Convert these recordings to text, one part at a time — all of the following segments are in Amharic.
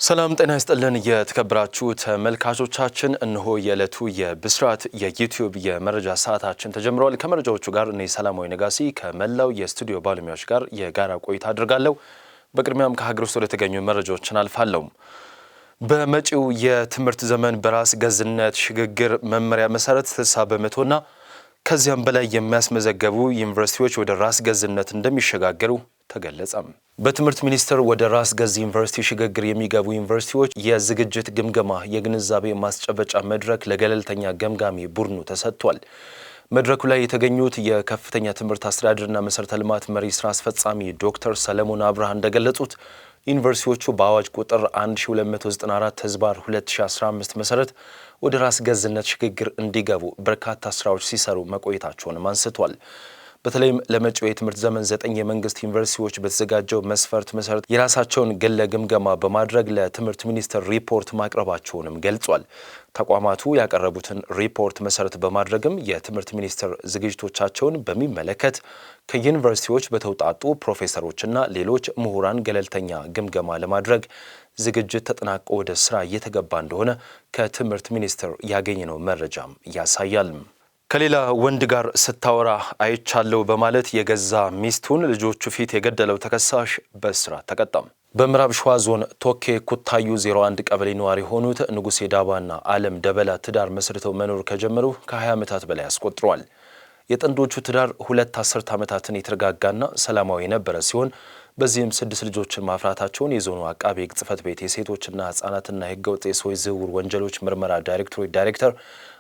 ሰላም ጤና ይስጥልን የተከበራችሁ ተመልካቾቻችን እነሆ የዕለቱ የብስራት የዩቲዩብ የመረጃ ሰዓታችን ተጀምሯል። ከመረጃዎቹ ጋር እኔ ሰላማዊ ነጋሲ ከመላው የስቱዲዮ ባለሙያዎች ጋር የጋራ ቆይታ አድርጋለሁ። በቅድሚያም ከሀገር ውስጥ ወደ ተገኙ መረጃዎችን አልፋለሁ። በመጪው የትምህርት ዘመን በራስ ገዝነት ሽግግር መመሪያ መሰረት 60% ከዚያም በላይ የሚያስመዘገቡ ዩኒቨርሲቲዎች ወደ ራስ ገዝነት እንደሚሸጋገሩ ተገለጸ። በትምህርት ሚኒስቴር ወደ ራስ ገዝ ዩኒቨርሲቲ ሽግግር የሚገቡ ዩኒቨርሲቲዎች የዝግጅት ግምገማ የግንዛቤ ማስጨበጫ መድረክ ለገለልተኛ ገምጋሚ ቡድኑ ተሰጥቷል። መድረኩ ላይ የተገኙት የከፍተኛ ትምህርት አስተዳደርና መሰረተ ልማት መሪ ስራ አስፈጻሚ ዶክተር ሰለሞን አብርሃ እንደገለጹት ዩኒቨርሲቲዎቹ በአዋጅ ቁጥር 1224/2015 መሰረት ወደ ራስ ገዝነት ሽግግር እንዲገቡ በርካታ ስራዎች ሲሰሩ መቆየታቸውንም አንስቷል። በተለይም ለመጪው የትምህርት ዘመን 9 የመንግስት ዩኒቨርሲቲዎች በተዘጋጀው መስፈርት መሰረት የራሳቸውን ግለ ግምገማ በማድረግ ለትምህርት ሚኒስቴር ሪፖርት ማቅረባቸውንም ገልጿል። ተቋማቱ ያቀረቡትን ሪፖርት መሰረት በማድረግም የትምህርት ሚኒስቴር ዝግጅቶቻቸውን በሚመለከት ከዩኒቨርሲቲዎች በተውጣጡ ፕሮፌሰሮችና ሌሎች ምሁራን ገለልተኛ ግምገማ ለማድረግ ዝግጅት ተጠናቆ ወደ ስራ እየተገባ እንደሆነ ከትምህርት ሚኒስቴር ያገኘነው መረጃም ያሳያል። ከሌላ ወንድ ጋር ስታወራ አይቻለው በማለት የገዛ ሚስቱን ልጆቹ ፊት የገደለው ተከሳሽ በእስራት ተቀጣም። በምዕራብ ሸዋ ዞን ቶኬ ኩታዩ 01 ቀበሌ ነዋሪ የሆኑት ንጉሴ ዳባና አለም ደበላ ትዳር መስርተው መኖር ከጀመሩ ከ20 ዓመታት በላይ አስቆጥረዋል። የጥንዶቹ ትዳር 2 አስርት ዓመታትን የተረጋጋና ሰላማዊ የነበረ ሲሆን በዚህም 6 ልጆችን ማፍራታቸውን የዞኑ አቃቤ ሕግ ጽሕፈት ቤት የሴቶችና ሕጻናትና ሕገወጥ የሰዎች ዝውውር ወንጀሎች ምርመራ ዳይሬክቶሬት ዳይሬክተር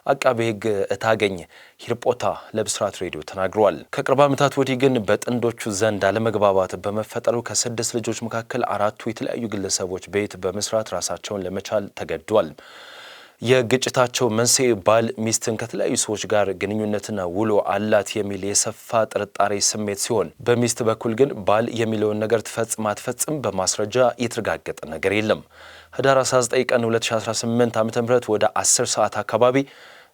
አቃቤ ሕግ እታገኝ ሂርጶታ ለብስራት ሬዲዮ ተናግረዋል። ከቅርብ ዓመታት ወዲህ ግን በጥንዶቹ ዘንድ አለመግባባት በመፈጠሩ ከ6 ልጆች መካከል 4ቱ የተለያዩ ግለሰቦች ቤት በመስራት ራሳቸውን ለመቻል ተገደዋል። የግጭታቸው መንስኤ ባል ሚስትን ከተለያዩ ሰዎች ጋር ግንኙነትና ውሎ አላት የሚል የሰፋ ጥርጣሬ ስሜት ሲሆን በሚስት በኩል ግን ባል የሚለውን ነገር ትፈጽም አትፈጽም በማስረጃ የተረጋገጠ ነገር የለም። ህዳር 19 ቀን 2018 ዓ.ም ወደ 10 ሰዓት አካባቢ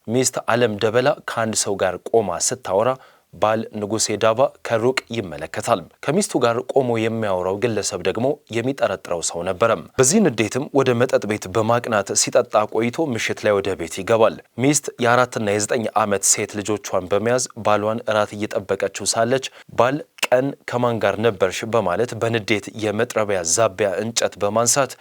ሚስት አለም ደበላ ከአንድ ሰው ጋር ቆማ ስታወራ ባል ንጉሴ ዳባ ከሩቅ ይመለከታል። ከሚስቱ ጋር ቆሞ የሚያወራው ግለሰብ ደግሞ የሚጠረጥረው ሰው ነበረም። በዚህ ንዴትም ወደ መጠጥ ቤት በማቅናት ሲጠጣ ቆይቶ ምሽት ላይ ወደ ቤት ይገባል። ሚስት የ4 እና የ9 ዓመት ሴት ልጆቿን በመያዝ ባሏን እራት እየጠበቀችው ሳለች ባል ቀን ከማን ጋር ነበርሽ በማለት በንዴት የመጥረቢያ ዛቢያ እንጨት በማንሳት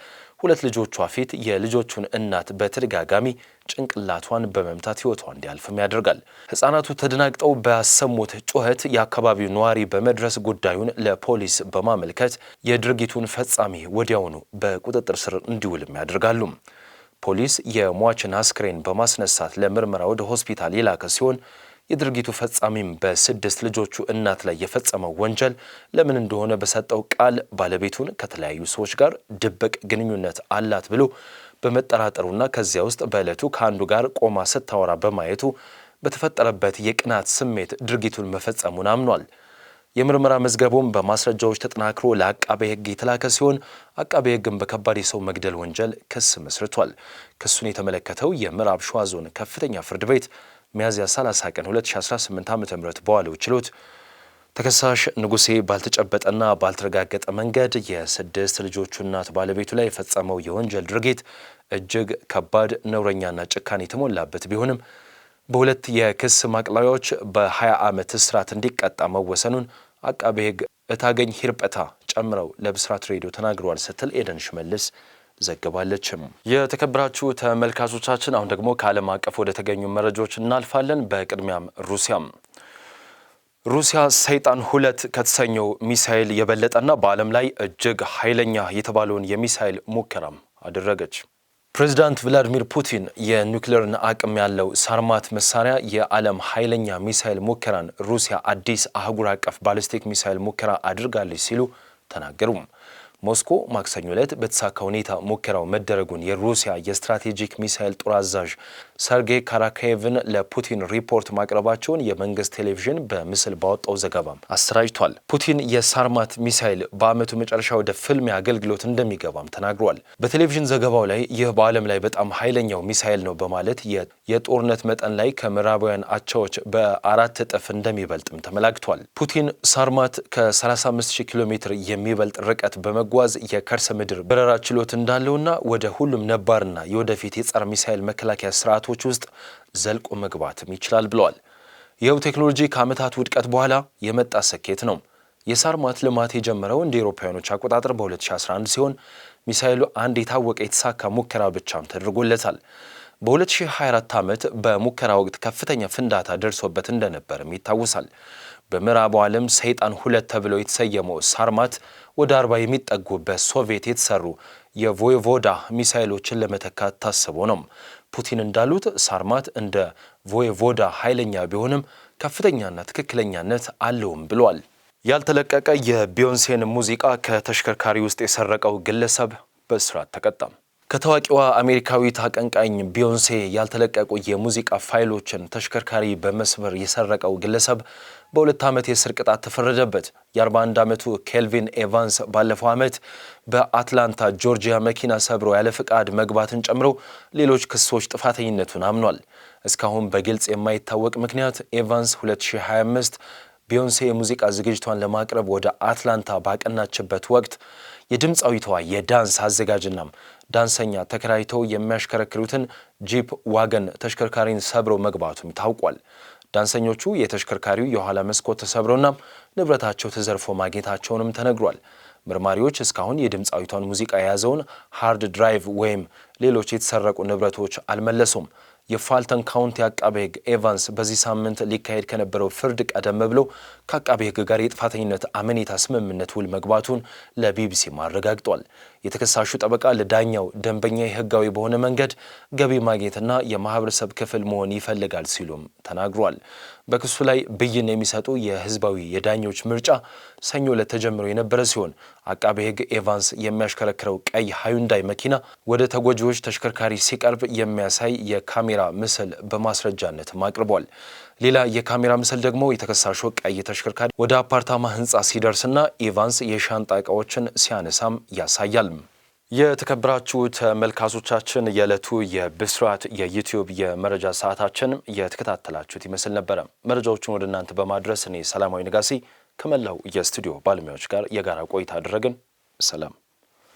2 ልጆቿ ፊት የልጆቹን እናት በተደጋጋሚ ጭንቅላቷን በመምታት ህይወቷ እንዲያልፍም ያደርጋል። ህፃናቱ ተደናግጠው ባሰሙት ጩኸት የአካባቢው ነዋሪ በመድረስ ጉዳዩን ለፖሊስ በማመልከት የድርጊቱን ፈጻሚ ወዲያውኑ በቁጥጥር ስር እንዲውልም ያደርጋሉ። ፖሊስ የሟችን አስክሬን በማስነሳት ለምርመራ ወደ ሆስፒታል የላከ ሲሆን የድርጊቱ ፈጻሚም በ6 ልጆቹ እናት ላይ የፈጸመው ወንጀል ለምን እንደሆነ በሰጠው ቃል ባለቤቱን ከተለያዩ ሰዎች ጋር ድብቅ ግንኙነት አላት ብሎ በመጠራጠሩና ከዚያ ውስጥ በዕለቱ ከአንዱ ጋር ቆማ ስታወራ በማየቱ በተፈጠረበት የቅናት ስሜት ድርጊቱን መፈጸሙን አምኗል። የምርመራ መዝገቡም በማስረጃዎች ተጠናክሮ ለአቃቤ ሕግ የተላከ ሲሆን አቃቤ ሕግም በከባድ የሰው መግደል ወንጀል ክስ መስርቷል። ክሱን የተመለከተው የምዕራብ ሸዋ ዞን ከፍተኛ ፍርድ ቤት ሚያዝያ 30 ቀን 2018 ዓ.ም በዋለው ችሎት ተከሳሽ ንጉሴ ባልተጨበጠና ባልተረጋገጠ መንገድ የ6 ልጆቹ እናት ባለቤቱ ላይ የፈጸመው የወንጀል ድርጊት እጅግ ከባድ ነውረኛና ጭካኔ የተሞላበት ቢሆንም በ2 የክስ ማቅለያዎች በ20 ዓመት እስራት እንዲቀጣ መወሰኑን አቃቤ ሕግ እታገኝ ሂርጶታ ጨምረው ለብስራት ሬዲዮ ተናግረዋል ስትል ኤደን ሽመልስ ዘግባለችም። የተከበራችሁ ተመልካቾቻችን አሁን ደግሞ ከዓለም አቀፍ ወደ ተገኙ መረጃዎች እናልፋለን። በቅድሚያም ሩሲያ ሰይጣን 2 ከተሰኘው ሚሳኤል የበለጠና በዓለም ላይ እጅግ ኃይለኛ የተባለውን የሚሳኤል ሙከራም አደረገች። ፕሬዚዳንት ቭላዲሚር ፑቲን የኒውክሌርን አቅም ያለው ሳርማት መሳሪያ የዓለም ኃይለኛ ሚሳኤል ሙከራን ሩሲያ አዲስ አህጉር አቀፍ ባሊስቲክ ሚሳኤል ሙከራ አድርጋለች ሲሉ ተናገሩ። ሞስኮ ማክሰኞ ዕለት በተሳካ ሁኔታ ሙከራው መደረጉን የሩሲያ የስትራቴጂክ ሚሳኤል ጦር አዛዥ ሰርጌይ ካራካየቭን ለፑቲን ሪፖርት ማቅረባቸውን የመንግስት ቴሌቪዥን በምስል ባወጣው ዘገባ አሰራጭቷል። ፑቲን የሳርማት ሚሳኤል በዓመቱ መጨረሻ ወደ ፍልሚያ አገልግሎት እንደሚገባም ተናግሯል። በቴሌቪዥን ዘገባው ላይ ይህ በዓለም ላይ በጣም ኃይለኛው ሚሳኤል ነው በማለት የጦርነት መጠን ላይ ከምዕራባውያን አቻዎች በ4 እጥፍ እንደሚበልጥም ተመላክቷል። ፑቲን ሳርማት ከ35000 ኪሎ ሜትር የሚበልጥ ርቀት በመጓዝ በመጓዝ የከርሰ ምድር በረራ ችሎት እንዳለውና ወደ ሁሉም ነባርና የወደፊት የጸረ ሚሳኤል መከላከያ ስርዓቶች ውስጥ ዘልቆ መግባትም ይችላል ብለዋል። ይኸው ቴክኖሎጂ ከዓመታት ውድቀት በኋላ የመጣ ስኬት ነው። የሳርማት ልማት የጀመረው እንደ አውሮፓውያኖች አቆጣጠር በ2011 ሲሆን ሚሳኤሉ አንድ የታወቀ የተሳካ ሙከራ ብቻም ተደርጎለታል። በ2024 ዓመት በሙከራ ወቅት ከፍተኛ ፍንዳታ ደርሶበት እንደነበርም ይታወሳል። በምዕራቡ ዓለም ሰይጣን 2 ተብለው የተሰየመው ሳርማት ወደ 40 የሚጠጉ በሶቪየት የተሰሩ የቮይቮዳ ሚሳኤሎችን ለመተካት ታስቦ ነው። ፑቲን እንዳሉት ሳርማት እንደ ቮይቮዳ ኃይለኛ ቢሆንም ከፍተኛና ትክክለኛነት አለውም ብሏል። ያልተለቀቀ የቢዮንሴን ሙዚቃ ከተሽከርካሪ ውስጥ የሰረቀው ግለሰብ በእስራት ተቀጣ። ከታዋቂዋ አሜሪካዊት አቀንቃኝ ቢዮንሴ ያልተለቀቁ የሙዚቃ ፋይሎችን ተሽከርካሪ በመስበር የሰረቀው ግለሰብ በ2 ዓመት የእስር ቅጣት ተፈረደበት። የ41 ዓመቱ ኬልቪን ኤቫንስ ባለፈው ዓመት በአትላንታ ጆርጂያ መኪና ሰብሮ ያለ ፍቃድ መግባትን ጨምሮ ሌሎች ክሶች ጥፋተኝነቱን አምኗል። እስካሁን በግልጽ የማይታወቅ ምክንያት ኤቫንስ 2025 ቢዮንሴ የሙዚቃ ዝግጅቷን ለማቅረብ ወደ አትላንታ ባቀናችበት ወቅት የድምፃዊቷ የዳንስ አዘጋጅና ዳንሰኛ ተከራይተው የሚያሽከረክሩትን ጂፕ ዋገን ተሽከርካሪን ሰብረው መግባቱም ታውቋል። ዳንሰኞቹ የተሽከርካሪው የኋላ መስኮት ተሰብሮና ንብረታቸው ተዘርፎ ማግኘታቸውንም ተነግሯል። መርማሪዎች እስካሁን የድምፃዊቷን ሙዚቃ የያዘውን ሃርድ ድራይቭ ወይም ሌሎች የተሰረቁ ንብረቶች አልመለሱም። የፋልተን ካውንቲ አቃቤ ሕግ ኤቫንስ በዚህ ሳምንት ሊካሄድ ከነበረው ፍርድ ቀደም ብሎ ከአቃቤ ሕግ ጋር የጥፋተኝነት አመኔታ ስምምነት ውል መግባቱን ለቢቢሲ አረጋግጧል። የተከሳሹ ጠበቃ ለዳኛው ደንበኛ ሕጋዊ በሆነ መንገድ ገቢ ማግኘትና የማህበረሰብ ክፍል መሆን ይፈልጋል ሲሉም ተናግሯል። በክሱ ላይ ብይን የሚሰጡ የህዝባዊ የዳኞች ምርጫ ሰኞ ዕለት ተጀምሮ የነበረ ሲሆን አቃቤ ሕግ ኤቫንስ የሚያሽከረክረው ቀይ ሃዩንዳይ መኪና ወደ ተጎጂዎች ተሽከርካሪ ሲቀርብ የሚያሳይ የካሜራ ምስል በማስረጃነት አቅርቧል። ሌላ የካሜራ ምስል ደግሞ የተከሳሹ ቀይ ተሽከርካሪ ወደ አፓርታማ ህንፃ ሲደርስና ኤቫንስ የሻንጣ ዕቃዎችን ሲያነሳም ያሳያል። የተከበራችሁ ተመልካቾቻችን የዕለቱ የብስራት የዩቲዩብ የመረጃ ሰዓታችን የተከታተላችሁት ይመስል ነበረ። መረጃዎቹን ወደ እናንተ በማድረስ እኔ ሰላማዊ ነጋሲ ከመላው የስቱዲዮ ባለሙያዎች ጋር የጋራ ቆይታ አደረግን። ሰላም።